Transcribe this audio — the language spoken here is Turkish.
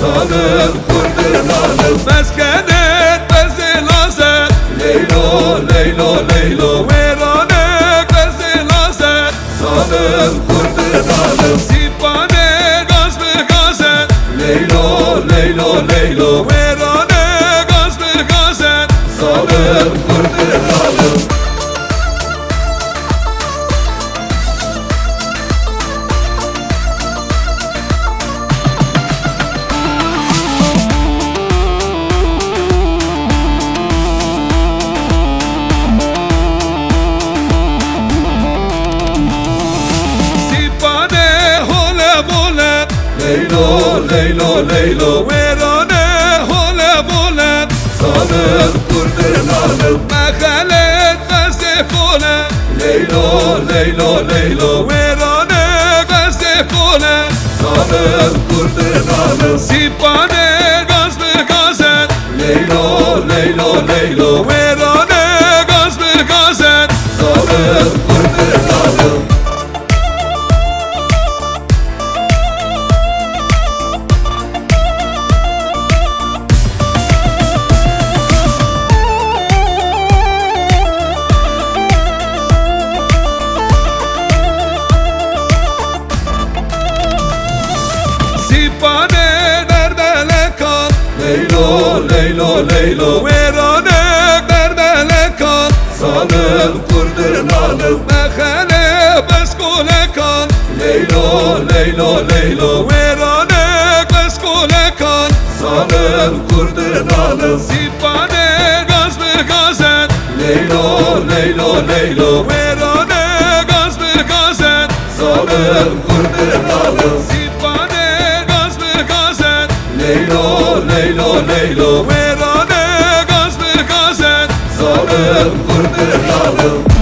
salım kurduralım. Meskenet bezilazet, Leylo leylo leylo, veranek bezilazet, salım kurduralım. sipane gazbı gazet, Leylo leylo leylo, veranek gazbı gazet, salım kurduralım. sipane hole bole, Leylo leylo leylo, verane hole bole, salım kurduralım. mehalet bezifole, Leylo leylo leylo, veranek bezifole, salım kurduralım. sipane gazbı gazet, Leylo leylo leylo, veranek gazbı gazet, salım kurduralım. sipane nerede kal, Leylo leylo leylo, veranek nerede kal, salım kurduralım. mehale beskule kal, Leylo leylo leylo, veranek beskule kal, salım kurduralım. sipane gazbı gazet, Leylo leylo leylo, veranek gazbı gazet, salım kurduralım. sipane gazbı gazet, Leylo leylo leylo, veranek gazbı gazet, salım kurduralım.